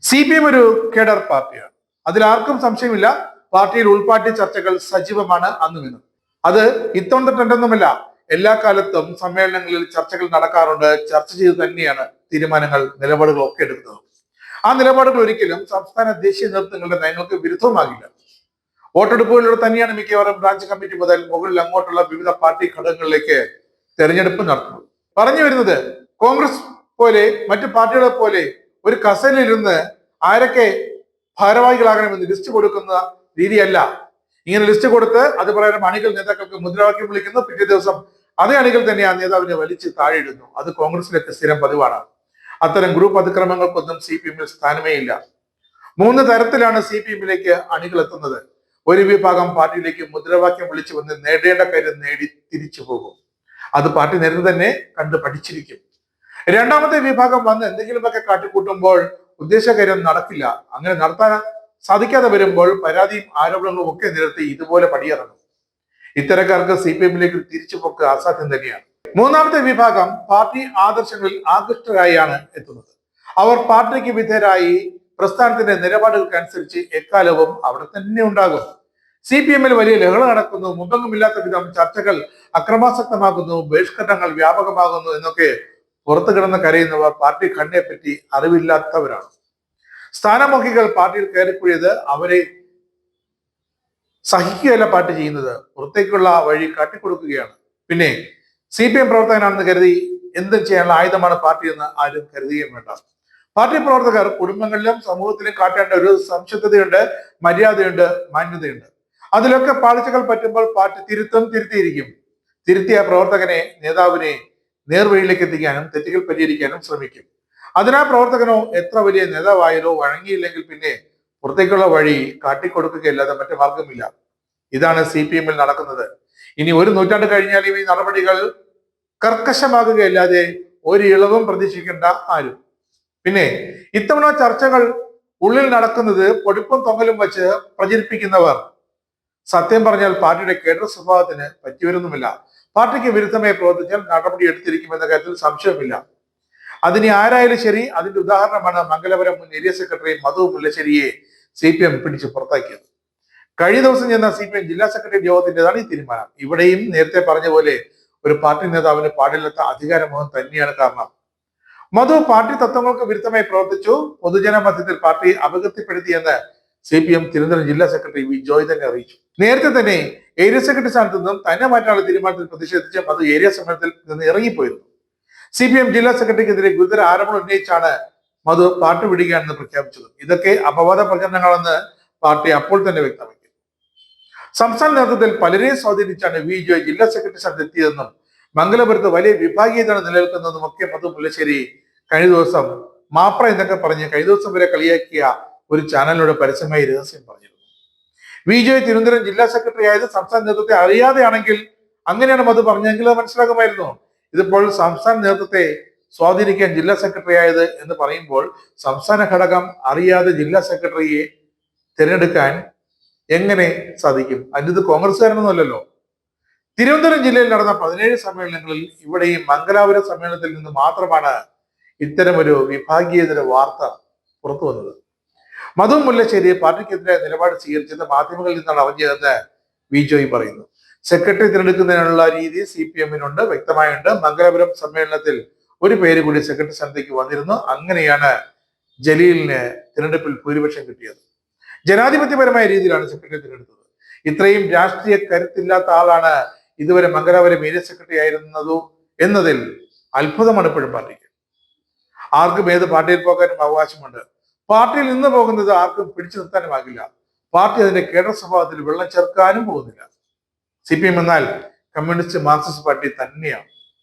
CPM ഒരു cadre പാർട്ടിയാണ്. അതിലാർക്കും സംശയമില്ല. പാർട്ടിയിൽ ഉൾപാർട്ടി ചർച്ചകൾ സജീവമാണ് അന്നും ഇന്നും. അത് ഇത്തവണ തൊട്ടൊന്നുമല്ല, എല്ലാ കാലത്തും സമ്മേളനങ്ങളിൽ ചർച്ചകൾ നടക്കാറുണ്ട്. ചർച്ച ചെയ്ത് തന്നെയാണ് തീരുമാനങ്ങൾ, നിലപാടുകൾ ഒക്കെ എടുക്കുന്നത്. ആ നിലപാടുകൾ ഒരിക്കലും സംസ്ഥാന ദേശീയ നേതൃത്വങ്ങളുടെ നയങ്ങൾക്ക് വിരുദ്ധമാകില്ല. വോട്ടെടുപ്പുകളിലൂടെ തന്നെയാണ് മിക്കവാറും ബ്രാഞ്ച് കമ്മിറ്റി മുതൽ മുകളിൽ അങ്ങോട്ടുള്ള വിവിധ പാർട്ടി ഘടകങ്ങളിലേക്ക് തെരഞ്ഞെടുപ്പ് നടത്തുന്നത്. പറഞ്ഞു വരുന്നത്, കോൺഗ്രസ് പോലെ മറ്റു പാർട്ടികളെ പോലെ ഒരു കസേരയിലിരുന്ന് ആരൊക്കെ ഭാരവാഹികളാകണമെന്ന് ലിസ്റ്റ് കൊടുക്കുന്ന രീതിയല്ല. ഇങ്ങനെ ലിസ്റ്റ് കൊടുത്ത് അത് പ്രകാരം അണികൾ നേതാക്കൾക്ക് മുദ്രാവാക്യം വിളിക്കുന്നു. പിറ്റേ ദിവസം അതേ അണികൾ തന്നെ ആ നേതാവിനെ വലിച്ച് താഴെയിടുന്നു. അത് കോൺഗ്രസിലേക്ക് സ്ഥിരം പതിവാണ്. അത്തരം ഗ്രൂപ്പ് അതിക്രമങ്ങൾക്കൊന്നും CPM-ൽ സ്ഥാനമേ ഇല്ല. 3 തരത്തിലാണ് CPM-ലേക്ക് അണികൾ എത്തുന്നത്. ഒരു വിഭാഗം പാർട്ടിയിലേക്ക് മുദ്രാവാക്യം വിളിച്ചു വന്ന് നേടേണ്ട കാര്യം നേടി തിരിച്ചു പോകും. അത് പാർട്ടി നേരത്തെ തന്നെ കണ്ട് പഠിച്ചിരിക്കും. രണ്ടാമത്തെ വിഭാഗം വന്ന് എന്തെങ്കിലുമൊക്കെ കാട്ടിക്കൂട്ടുമ്പോൾ ഉദ്ദേശകാര്യം നടക്കില്ല. അങ്ങനെ നടത്താൻ സാധിക്കാതെ വരുമ്പോൾ പരാതിയും ആരോപണങ്ങളും ഒക്കെ നിരത്തി ഇതുപോലെ പടിയിറങ്ങും. ഇത്തരക്കാർക്ക് CPM-ലേക്ക് തിരിച്ചുപോക്ക് അസാധ്യം തന്നെയാണ്. മൂന്നാമത്തെ വിഭാഗം പാർട്ടി ആദർശങ്ങളിൽ ആകൃഷ്ടരായാണ് എത്തുന്നത്. അവർ പാർട്ടിക്ക് വിധേയരായി പ്രസ്ഥാനത്തിന്റെ നിലപാടുകൾക്കനുസരിച്ച് എക്കാലവും അവിടെ തന്നെ ഉണ്ടാകും. CPM-ൽ വലിയ ലഹള നടക്കുന്നു, മുമ്പെങ്ങുമില്ലാത്ത വിധം ചർച്ചകൾ അക്രമാസക്തമാകുന്നു, ബഹിഷ്കരണങ്ങൾ വ്യാപകമാകുന്നു എന്നൊക്കെ പുറത്തു കിടന്ന് കരയുന്നവർ പാർട്ടി ഘടനയെ പറ്റി അറിവില്ലാത്തവരാണ്. സ്ഥാനമോഹികൾ പാർട്ടിയിൽ കയറിക്കൂടിയത് അവരെ സഹിക്കുകയല്ല പാർട്ടി ചെയ്യുന്നത്, പുറത്തേക്കുള്ള വഴി കാട്ടിക്കൊടുക്കുകയാണ്. പിന്നെ CPM പ്രവർത്തകനാണെന്ന് കരുതി എന്തും ചെയ്യാനുള്ള ആയുധമാണ് പാർട്ടി എന്ന് ആരും കരുതുകയും വേണ്ട. പാർട്ടി പ്രവർത്തകർ കുടുംബങ്ങളിലും സമൂഹത്തിലും കാട്ടേണ്ട ഒരു സംശുദ്ധതയുണ്ട്, മര്യാദയുണ്ട്, മാന്യതയുണ്ട്. അതിലൊക്കെ പാളിച്ചകൾ പറ്റുമ്പോൾ പാർട്ടി തിരുത്തിയിരിക്കും. തിരുത്തിയ പ്രവർത്തകനെ, നേതാവിനെ നേർവഴിയിലേക്ക് എത്തിക്കാനും തെറ്റുകൾ പരിഹരിക്കാനും ശ്രമിക്കും. അതിനാ പ്രവർത്തകനോ എത്ര വലിയ നേതാവായാലോ വഴങ്ങിയില്ലെങ്കിൽ പിന്നെ പുറത്തേക്കുള്ള വഴി കാട്ടിക്കൊടുക്കുകയല്ലാതെ മറ്റു മാർഗമില്ല. ഇതാണ് CPM-ൽ നടക്കുന്നത്. ഇനി ഒരു നൂറ്റാണ്ട് കഴിഞ്ഞാലും ഈ നടപടികൾ കർക്കശമാകുകയല്ലാതെ ഒരു ഇളവും പ്രതീക്ഷിക്കേണ്ട ആരും. പിന്നെ ഇത്തവണ ചർച്ചകൾ ഉള്ളിൽ നടക്കുന്നത് പൊടിപ്പും തൊങ്ങലും വെച്ച് പ്രചരിപ്പിക്കുന്നവർ സത്യം പറഞ്ഞാൽ പാർട്ടിയുടെ കേഡർ സ്വഭാവത്തിന് പറ്റിവരുന്നുമില്ല. പാർട്ടിക്ക് വിരുദ്ധമായി പ്രവർത്തിച്ചാൽ നടപടി എടുത്തിരിക്കുമെന്ന കാര്യത്തിൽ സംശയമില്ല. അതിന് ആരായാലും ശരി. അതിന്റെ ഉദാഹരണമാണ് മംഗലപുരം മുൻ ഏരിയ സെക്രട്ടറി മധു മുല്ലശ്ശേരിയെ CPM പിടിച്ച് പുറത്താക്കിയത്. കഴിഞ്ഞ ദിവസം ചെന്ന CPM ജില്ലാ സെക്രട്ടറി യോഗത്തിൻ്റെതാണ് ഈ തീരുമാനം. ഇവിടെയും നേരത്തെ പറഞ്ഞ പോലെ ഒരു പാർട്ടി നേതാവിന് പാടില്ലാത്ത അധികാരമോഹം തന്നെയാണ് കാരണം. മധു പാർട്ടി തത്വങ്ങൾക്ക് വിരുദ്ധമായി പ്രവർത്തിച്ചു, പൊതുജന മധ്യത്തിൽ പാർട്ടി അപകീർത്തിപ്പെടുത്തിയെന്ന് CPM തിരുവനന്തപുരം ജില്ലാ സെക്രട്ടറി വി ജോയ് തന്നെ അറിയിച്ചു. നേരത്തെ തന്നെ ഏരിയ സെക്രട്ടറി സ്ഥാനത്ത് നിന്നും തന്നെ മാറ്റാനുള്ള തീരുമാനത്തിൽ പ്രതിഷേധിച്ച് മധു ഏരിയ സമ്മേളനത്തിൽ നിന്ന് ഇറങ്ങിപ്പോയിരുന്നു. CPM ജില്ലാ സെക്രട്ടറിക്കെതിരെ ഗുരുതര ആരോപണം ഉന്നയിച്ചാണ് മധു പാർട്ടി വിടുകയാണെന്ന് പ്രഖ്യാപിച്ചത്. ഇതൊക്കെ അപവാദ പ്രചരണങ്ങളെന്ന് പാർട്ടി അപ്പോൾ തന്നെ വ്യക്തമാക്കി. സംസ്ഥാന നേതൃത്വത്തിൽ പലരെയും സ്വാധീനിച്ചാണ് വി ജോയ് ജില്ലാ സെക്രട്ടറി സ്ഥാനത്ത് എത്തിയതെന്നും മംഗലപുരത്ത് വലിയ വിഭാഗീയതയാണ് നിലനിൽക്കുന്നതെന്നും ഒക്കെ മധു മുല്ലശ്ശേരി കഴിഞ്ഞ ദിവസം മാപ്ര എന്നൊക്കെ പറഞ്ഞ് കഴിഞ്ഞ ദിവസം വരെ കളിയാക്കിയ ഒരു ചാനലിനോട് പരസ്യമായി രഹസ്യം പറഞ്ഞിരുന്നു. വി ജോയ് തിരുവനന്തപുരം ജില്ലാ സെക്രട്ടറി ആയത് സംസ്ഥാന നേതൃത്വത്തെ അറിയാതെയാണെങ്കിൽ അങ്ങനെയാണ് മധു പറഞ്ഞെങ്കിൽ അത് മനസ്സിലാക്കുമായിരുന്നു. ഇതിപ്പോൾ സംസ്ഥാന നേതൃത്വത്തെ സ്വാധീനിക്കാൻ ജില്ലാ സെക്രട്ടറി ആയത് എന്ന് പറയുമ്പോൾ സംസ്ഥാന ഘടകം അറിയാതെ ജില്ലാ സെക്രട്ടറിയെ തിരഞ്ഞെടുക്കാൻ എങ്ങനെ സാധിക്കും? അതിന് കോൺഗ്രസ്സുകാരനൊന്നുമല്ലല്ലോ. തിരുവനന്തപുരം ജില്ലയിൽ നടന്ന 17 സമ്മേളനങ്ങളിൽ ഇവിടെയും മംഗലാപുരം സമ്മേളനത്തിൽ നിന്ന് മാത്രമാണ് ഇത്തരമൊരു വിഭാഗീയതര വാർത്ത പുറത്തു വന്നത്. മധു മുല്ലശ്ശേരി പാർട്ടിക്കെതിരെ നിലപാട് സ്വീകരിച്ചത് മാധ്യമങ്ങളിൽ നിന്നാണ് അറിഞ്ഞതെന്ന് വി ജോയ് പറയുന്നു. സെക്രട്ടറി തിരഞ്ഞെടുക്കുന്നതിനുള്ള രീതി CPM-നുണ്ട്, വ്യക്തമായുണ്ട്. മംഗലാപുരം സമ്മേളനത്തിൽ ഒരു പേര് കൂടി സെക്രട്ടറി സ്ഥാനത്തേക്ക് വന്നിരുന്നു. അങ്ങനെയാണ് ജലീലിന് തിരഞ്ഞെടുപ്പിൽ ഭൂരിപക്ഷം കിട്ടിയത്. ജനാധിപത്യപരമായ രീതിയിലാണ് സെക്രട്ടറി തിരഞ്ഞെടുത്തത്. ഇത്രയും രാഷ്ട്രീയ കരുത്തില്ലാത്ത ആളാണ് ഇതുവരെ മംഗലാപുരം ഏരിയ സെക്രട്ടറി ആയിരുന്നതു എന്നതിൽ അത്ഭുതമാണ് ഇപ്പോഴും പാർട്ടിക്ക്. ആർക്കും ഏത് പാർട്ടിയിൽ പോകാനും അവകാശമുണ്ട്. പാർട്ടിയിൽ നിന്ന് പോകുന്നത് ആർക്കും പിടിച്ചു നിർത്താനുമാകില്ല. പാർട്ടി അതിന്റെ കേഡർ സ്വഭാവത്തിൽ വെള്ളം ചേർക്കാനും പോകുന്നില്ല. CPM എന്നാൽ കമ്മ്യൂണിസ്റ്റ് മാർക്സിസ്റ്റ് പാർട്ടി തന്നെയാണ്.